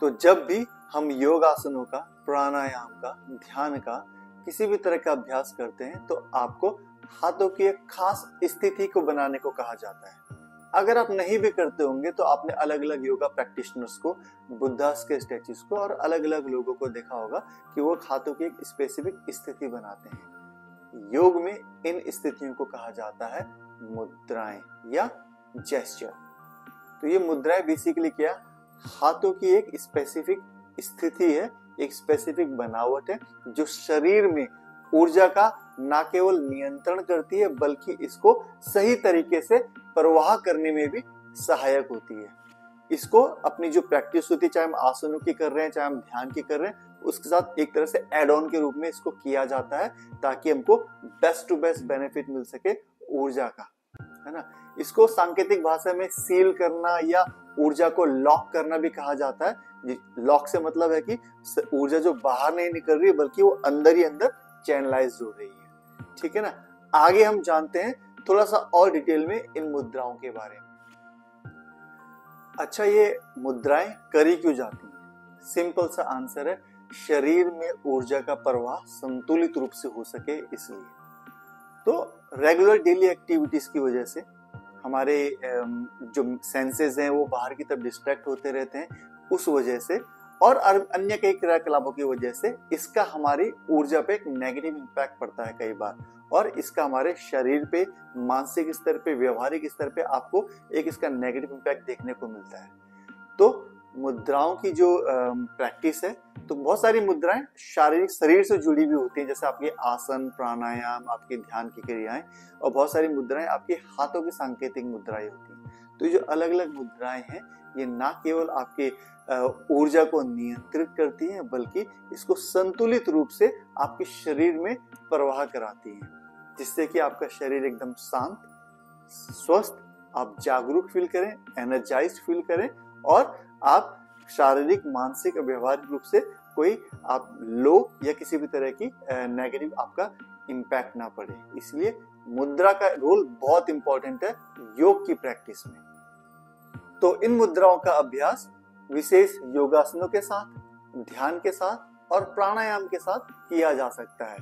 तो जब भी हम योग आसनों का, प्राणायाम का, ध्यान का किसी भी तरह का अभ्यास करते हैं तो आपको हाथों की एक खास स्थिति को बनाने को कहा जाता है। अगर आप नहीं भी करते होंगे तो आपने अलग अलग योगा प्रैक्टिशनर्स को, बुद्धास के स्टैचूज को और अलग अलग लोगों को देखा होगा कि वो हाथों की एक स्पेसिफिक स्थिति बनाते हैं। योग में इन स्थितियों को कहा जाता है मुद्राएं या जेस्चर। तो ये मुद्राएं बेसिकली क्या, हाथों की एक स्पेसिफिक स्थिति है, एक स्पेसिफिक बनावट है जो शरीर में ऊर्जा का ना केवल नियंत्रण करती है बल्कि इसको सही तरीके से प्रवाह करने में भी सहायक होती है। इसको अपनी जो प्रैक्टिस होती है, चाहे हम आसनों की कर रहे हैं चाहे हम ध्यान की कर रहे हैं, उसके साथ एक तरह से एड ऑन के रूप में इसको किया जाता है ताकि हमको बेस्ट टू बेस्ट बेनिफिट मिल सके ऊर्जा का, है ना। इसको सांकेतिक भाषा में सील करना या ऊर्जा को लॉक करना भी कहा जाता है। लॉक से मतलब है कि ऊर्जा जो बाहर नहीं निकल रही है बल्कि वो अंदर ही अंदर चैनलाइज हो रही है, ठीक है ना। आगे हम जानते हैं थोड़ा सा और डिटेल में इन मुद्राओं के बारे में। अच्छा, ये मुद्राएं करी क्यों जाती हैं? सिंपल सा आंसर है, शरीर में ऊर्जा का प्रवाह संतुलित रूप से हो सके इसलिए। तो रेगुलर डेली एक्टिविटीज की वजह से हमारे जो सेंसेस हैं वो बाहर की तरफ डिस्ट्रैक्ट होते रहते हैं, उस वजह से और अन्य कई क्रियाकलापों की वजह से इसका हमारी ऊर्जा पे एक नेगेटिव इम्पैक्ट पड़ता है कई बार, और इसका हमारे शरीर पे, मानसिक स्तर पे, व्यवहारिक स्तर पे आपको एक इसका नेगेटिव इम्पैक्ट देखने को मिलता है। तो मुद्राओं की जो प्रैक्टिस है, तो बहुत सारी मुद्राएं शारीरिक शरीर से जुड़ी हुई होती हैं, जैसे आपके आसन, प्राणायाम, आपके ध्यान की क्रियाएं, और बहुत सारी मुद्राएं आपके हाथों की सांकेतिक मुद्राएं होती हैं। तो जो अलग अलग मुद्राएं हैं ये ना केवल आपके ऊर्जा को नियंत्रित करती हैं बल्कि इसको संतुलित रूप से आपके शरीर में प्रवाह कराती हैं, जिससे कि आपका शरीर एकदम शांत, स्वस्थ, आप जागरूक फील करें, एनर्जाइज्ड फील करें और आप शारीरिक, मानसिक और व्यवहारिक रूप से कोई आप लो या किसी भी तरह की नेगेटिव आपका इम्पैक्ट ना पड़े। इसलिए मुद्रा का रोल बहुत इंपॉर्टेंट है योग की प्रैक्टिस में। तो इन मुद्राओं का अभ्यास विशेष योगासनों के साथ, ध्यान के साथ और प्राणायाम के साथ किया जा सकता है।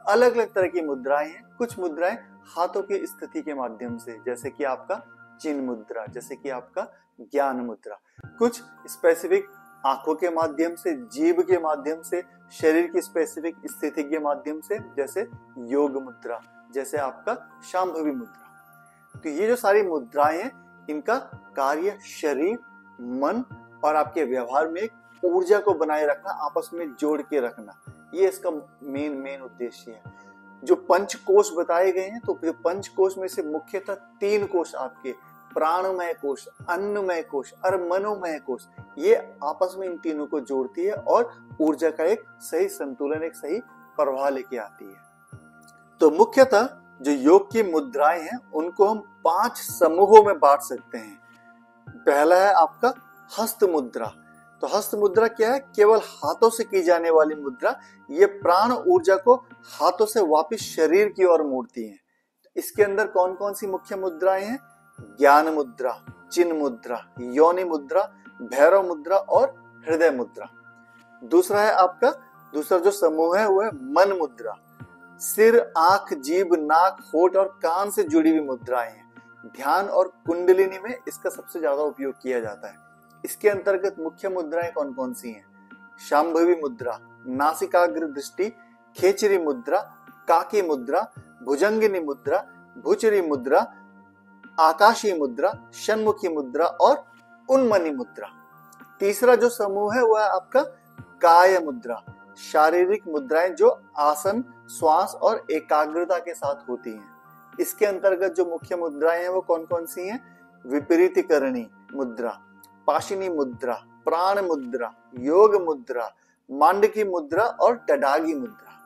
अलग अलग तरह की मुद्राएं हैं। कुछ मुद्राएं हाथों की स्थिति के माध्यम से, जैसे कि आपका चिन्ह मुद्रा, जैसे कि आपका ज्ञान मुद्रा। कुछ स्पेसिफिक आंखों के माध्यम से, जीभ के माध्यम से, शरीर की स्पेसिफिक स्थिति के माध्यम से, जैसे योग मुद्रा, जैसे आपका शांभवी मुद्रा। तो ये जो सारी मुद्राएं हैं इनका कार्य शरीर, मन और आपके व्यवहार में एक ऊर्जा को बनाए रखना, आपस में जोड़ के रखना, ये इसका मेन उद्देश्य है। जो पंच कोश बताए गए हैं, तो जो पंच कोश में से मुख्यतः 3 कोश आपके प्राणमय कोश, अन्नमय कोश और मनोमय कोश, ये आपस में इन तीनों को जोड़ती है और ऊर्जा का एक सही संतुलन, एक सही प्रवाह लेके आती है। तो मुख्यतः जो योग की मुद्राएं हैं उनको हम 5 समूहों में बांट सकते हैं। पहला है आपका हस्त मुद्रा। तो हस्त मुद्रा क्या है? केवल हाथों से की जाने वाली मुद्रा। ये प्राण ऊर्जा को हाथों से वापस शरीर की ओर मोड़ती है। इसके अंदर कौन कौन सी मुख्य मुद्राएं हैं? ज्ञान मुद्रा, चिन्ह मुद्रा, योनि मुद्रा, भैरव मुद्रा और हृदय मुद्रा। दूसरा है आपका, दूसरा जो समूह है वो है मन मुद्रा। सिर, आंख, जीभ, नाक, होठ और कान से जुड़ी हुई मुद्राएं हैं। ध्यान और कुंडलिनी में इसका सबसे ज्यादा उपयोग किया जाता है। इसके अंतर्गत मुख्य मुद्राएं कौन कौन सी हैं? शांभवी मुद्रा, नासिकाग्र दृष्टि, खेचरी मुद्रा, काकी मुद्रा, भुजंगिनी मुद्रा, भुचरी मुद्रा, आकाशीय मुद्रा, षण्मुखी मुद्रा और उन्मनी मुद्रा। तीसरा जो समूह है वह है आपका काय मुद्रा। शारीरिक मुद्राएं जो आसन, श्वास और एकाग्रता के साथ होती हैं। इसके अंतर्गत जो मुख्य मुद्राएं हैं वो कौन कौन सी हैं? विपरीतकरणी मुद्रा, पाशिनी मुद्रा, प्राण मुद्रा, योग मुद्रा, मांडकी मुद्रा और टडागी मुद्रा।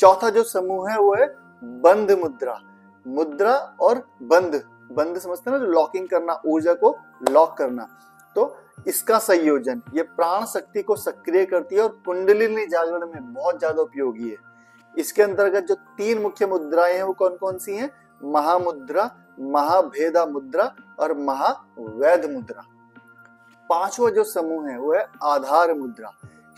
चौथा जो समूह है वो है बंध मुद्रा। मुद्रा और बंध, बंध समझते हैं ना, जो लॉकिंग करना, ऊर्जा को लॉक करना। तो इसका संयोजन ये प्राण शक्ति को सक्रिय करती है और कुंडलिनी जागरण में बहुत ज्यादा उपयोगी है। इसके अंतर्गत जो 3 मुख्य मुद्राएं हैं वो कौन कौन सी हैं? महामुद्रा, महाभेदा मुद्रा और महावैध मुद्रा। पांचवा जो समूह है वो है आधार मुद्रा।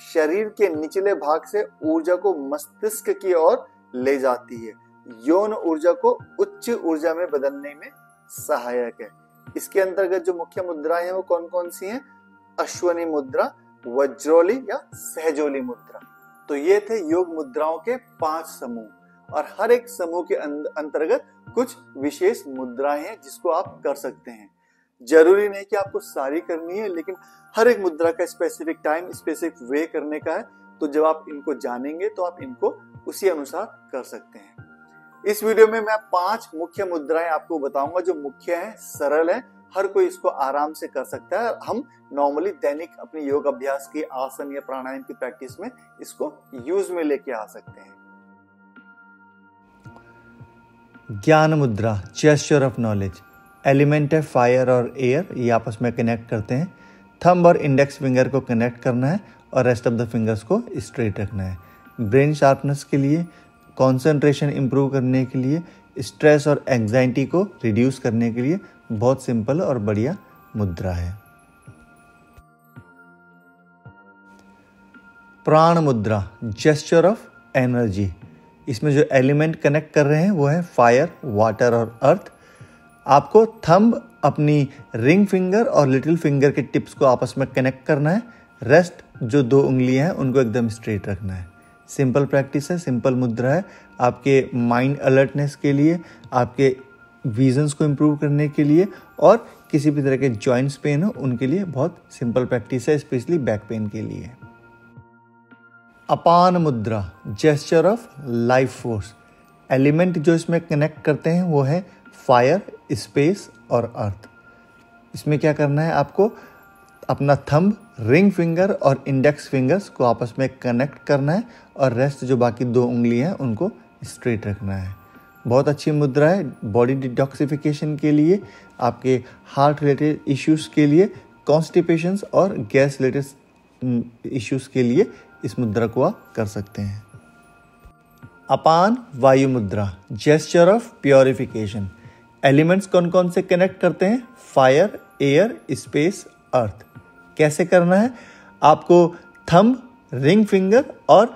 शरीर के निचले भाग से ऊर्जा को मस्तिष्क की ओर ले जाती है, यौन ऊर्जा को उच्च ऊर्जा में बदलने में सहायक है। इसके अंतर्गत जो मुख्य मुद्राएं हैं वो कौन कौन सी हैं? अश्वनी मुद्रा, वज्रोली या सहजोली मुद्रा। तो ये थे योग मुद्राओं के 5 समूह, और हर एक समूह के अंतर्गत कुछ विशेष मुद्राएं हैं जिसको आप कर सकते हैं। जरूरी नहीं कि आपको सारी करनी है, लेकिन हर एक मुद्रा का स्पेसिफिक टाइम, स्पेसिफिक वे करने का है। तो जब आप इनको जानेंगे तो आप इनको उसी अनुसार कर सकते हैं। इस वीडियो में मैं 5 मुख्य मुद्राएं आपको बताऊंगा जो मुख्य हैं, सरल हैं, हर कोई इसको आराम से कर सकता है। हम नॉर्मली दैनिक अपने योग अभ्यास की, आसन या प्राणायाम की प्रैक्टिस में इसको यूज में लेके आ सकते हैं। ज्ञान मुद्रा, जेस्चर ऑफ नॉलेज। एलिमेंट है फायर और एयर, ये आपस में कनेक्ट करते हैं। थंब और इंडेक्स फिंगर को कनेक्ट करना है और रेस्ट ऑफ द फिंगर्स को स्ट्रेट रखना है। ब्रेन शार्पनेस के लिए, कंसंट्रेशन इंप्रूव करने के लिए, स्ट्रेस और एंजाइटी को रिड्यूस करने के लिए बहुत सिंपल और बढ़िया मुद्रा है। प्राण मुद्रा, जेस्चर ऑफ एनर्जी। इसमें जो एलिमेंट कनेक्ट कर रहे हैं वो है फायर, वाटर और अर्थ। आपको थंब अपनी रिंग फिंगर और लिटिल फिंगर के टिप्स को आपस में कनेक्ट करना है। रेस्ट जो 2 उंगलियां हैं उनको एकदम स्ट्रेट रखना है। सिंपल प्रैक्टिस है, सिंपल मुद्रा है। आपके माइंड अलर्टनेस के लिए, आपके विजन्स को इम्प्रूव करने के लिए, और किसी भी तरह के जॉइंट्स पेन हो उनके लिए बहुत सिंपल प्रैक्टिस है, स्पेशली बैक पेन के लिए। अपान मुद्रा, gesture of life force. Element जो इसमें कनेक्ट करते हैं वो है फायर, स्पेस और अर्थ। इसमें क्या करना है? आपको अपना थंब, रिंग फिंगर और इंडेक्स फिंगर्स को आपस में कनेक्ट करना है और रेस्ट जो बाकी 2 उंगलियां हैं उनको स्ट्रेट रखना है। बहुत अच्छी मुद्रा है बॉडी डिटॉक्सिफिकेशन के लिए, आपके हार्ट रिलेटेड इश्यूज के लिए, कॉन्स्टिपेशंस और गैस रिलेटेड इश्यूज के लिए इस मुद्रा को आप कर सकते हैं। अपान वायु मुद्रा, जेस्चर ऑफ प्योरिफिकेशन। एलिमेंट्स कौन कौन से कनेक्ट करते हैं? फायर, एयर, स्पेस, अर्थ। कैसे करना है? आपको थंब, रिंग फिंगर और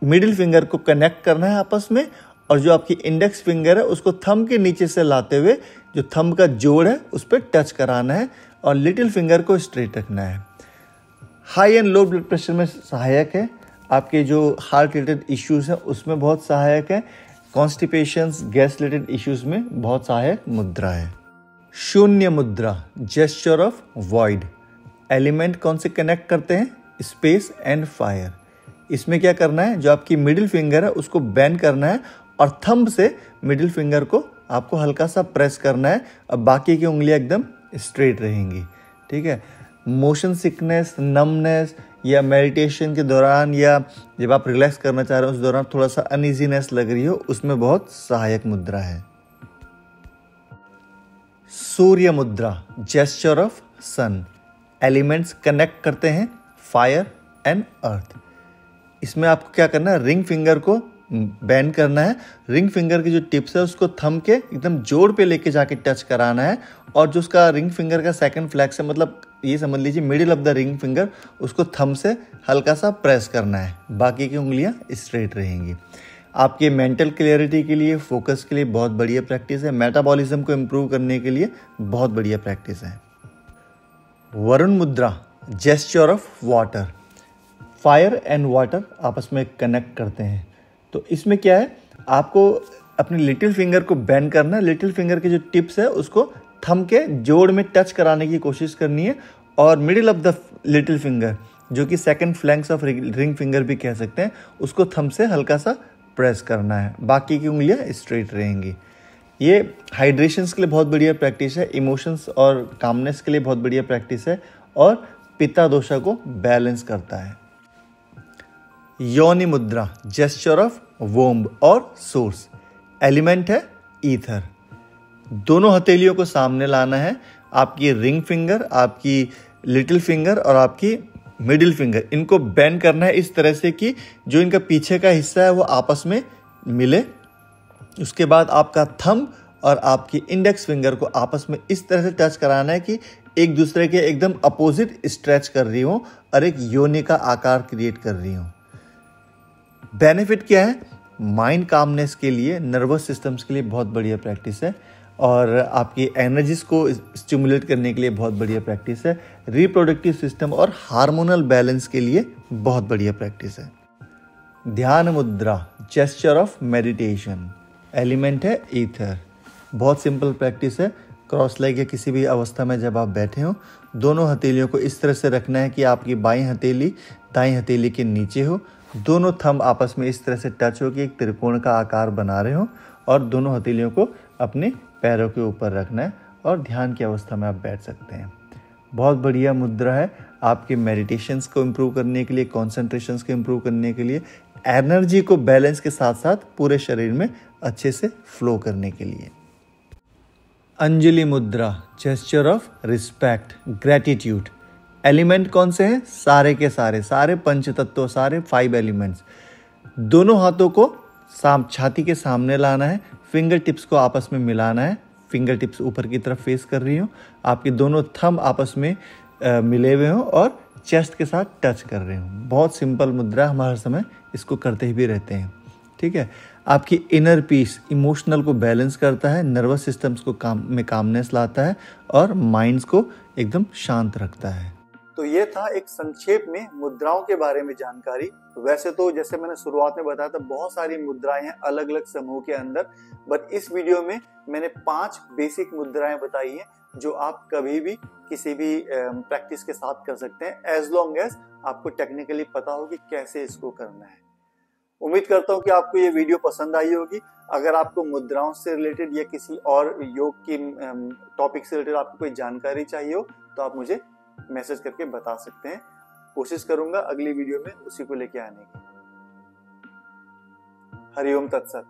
मिडिल फिंगर को कनेक्ट करना है आपस में, और जो आपकी इंडेक्स फिंगर है उसको थंब के नीचे से लाते हुए जो थंब का जोड़ है उस पर टच कराना है और लिटिल फिंगर को स्ट्रेट रखना है। High and low blood pressure में सहायक है, आपके जो हार्ट रिलेटेड इश्यूज हैं उसमें बहुत सहायक है, कॉन्स्टिपेशंस, गैस रिलेटेड इश्यूज में बहुत सहायक मुद्रा है। शून्य मुद्रा, जेस्चर ऑफ वॉइड। एलिमेंट कौन से कनेक्ट करते हैं? Space and fire. इसमें क्या करना है? जो आपकी मिडिल फिंगर है उसको बेंड करना है और थंब से मिडिल फिंगर को आपको हल्का सा प्रेस करना है, और बाकी की उंगलियां एकदम स्ट्रेट रहेंगी। ठीक है। मोशन सिकनेस, नमनेस या मेडिटेशन के दौरान या जब आप रिलैक्स करना चाह रहे हो उस दौरान थोड़ा सा अनइजीनेस लग रही हो, उसमें बहुत सहायक मुद्रा है। सूर्य मुद्रा, gesture of sun. Elements connect करते हैं फायर एंड अर्थ। इसमें आपको क्या करना है? रिंग फिंगर को बेंड करना है, रिंग फिंगर की जो टिप्स है उसको थंब के एकदम जोड़ पे लेके जाके टच कराना है, और जो उसका रिंग फिंगर का सेकंड फ्लैक्स है, मतलब ये समझ लीजिए middle of the ring finger, उसको थंब से हल्का सा प्रेस करना है। बाकी की उंगलियां स्ट्रेट रहेंगी। आपके मेंटल क्लियरिटी के लिए, फोकस के लिए बहुत बढ़िया प्रैक्टिस है। मेटाबॉलिज्म को इम्प्रूव करने के लिए बहुत बढ़िया प्रैक्टिस है। वरुण मुद्रा, gesture of water. Fire and water आपस में कनेक्ट करते हैं, तो इसमें क्या है? आपको अपनी लिटिल फिंगर को बेंड करना है, लिटिल फिंगर की जो टिप्स है उसको थंब के जोड़ में टच कराने की कोशिश करनी है, और middle of the little finger जो कि second flanks of ring finger भी कह सकते हैं, उसको थंब से हल्का सा प्रेस करना है। बाकी की उंगलियां स्ट्रेट रहेंगी। ये हाइड्रेशंस के लिए बहुत बढ़िया प्रैक्टिस है, इमोशंस और कामनेस के लिए बहुत बढ़िया प्रैक्टिस है, और पित्ता दोषा को बैलेंस करता है। योनि मुद्रा, जेस्चर ऑफ वोम्ब और सोर्स। एलिमेंट है ईथर। दोनों हथेलियों को सामने लाना है, आपकी रिंग फिंगर, आपकी लिटिल फिंगर और आपकी मिडिल फिंगर, इनको बेंड करना है इस तरह से कि जो इनका पीछे का हिस्सा है वो आपस में मिले। उसके बाद आपका थंब और आपकी इंडेक्स फिंगर को आपस में इस तरह से टच कराना है कि एक दूसरे के एकदम अपोजिट स्ट्रेच कर रही हो और एक योनि का आकार क्रिएट कर रही हो। बेनिफिट क्या है? माइंड कामनेस के लिए, नर्वस सिस्टम्स के लिए बहुत बढ़िया प्रैक्टिस है और आपकी एनर्जीज को स्टिमुलेट करने के लिए बहुत बढ़िया प्रैक्टिस है। रिप्रोडक्टिव सिस्टम और हार्मोनल बैलेंस के लिए बहुत बढ़िया प्रैक्टिस है। ध्यान मुद्रा, जेस्चर ऑफ मेडिटेशन, एलिमेंट है ईथर। बहुत सिंपल प्रैक्टिस है। क्रॉस लेग या किसी भी अवस्था में जब आप बैठे हो, दोनों हथेलियों को इस तरह से रखना है कि आपकी बाईं हथेली दाईं हथेली के नीचे हो, दोनों थंब आपस में इस तरह से टच हो कि एक त्रिकोण का आकार बना रहे हो और दोनों हथेलियों को अपने पैरों के ऊपर रखना है और ध्यान की अवस्था में आप बैठ सकते हैं। बहुत बढ़िया मुद्रा है आपके मेडिटेशंस को इम्प्रूव करने के लिए, कॉन्सेंट्रेशंस को इम्प्रूव करने के लिए, एनर्जी को बैलेंस के साथ साथ पूरे शरीर में अच्छे से फ्लो करने के लिए। अंजलि मुद्रा, gesture of respect, gratitude. Element कौन से हैं? सारे के सारे पंच तत्व, सारे 5 एलिमेंट्स। दोनों हाथों को छाती के सामने लाना है, फिंगर टिप्स को आपस में मिलाना है, फिंगर टिप्स ऊपर की तरफ फेस कर रही हो, आपके दोनों थंब आपस में मिले हुए हो और चेस्ट के साथ टच कर रहे हो। बहुत सिंपल मुद्रा, हम हर समय इसको करते ही भी रहते हैं। ठीक है, आपकी इनर पीस, इमोशनल को बैलेंस करता है, नर्वस सिस्टम्स को कामनेस लाता है और माइंड्स को एकदम शांत रखता है। तो ये था एक संक्षेप में मुद्राओं के बारे में जानकारी। वैसे तो जैसे मैंने शुरुआत में बताया था, बहुत सारी मुद्राएं हैं अलग अलग समूह के अंदर, बट इस वीडियो में मैंने 5 बेसिक मुद्राएं बताई हैं जो आप कभी भी किसी भी प्रैक्टिस के साथ कर सकते हैं, एज लॉन्ग एज आपको टेक्निकली पता हो कि कैसे इसको करना है। उम्मीद करता हूँ कि आपको ये वीडियो पसंद आई होगी। अगर आपको मुद्राओं से रिलेटेड या किसी और योग की टॉपिक से रिलेटेड आपको कोई जानकारी चाहिए हो तो आप मुझे मैसेज करके बता सकते हैं। कोशिश करूंगा अगली वीडियो में उसी को लेके आने की। हरिओम तत्सत।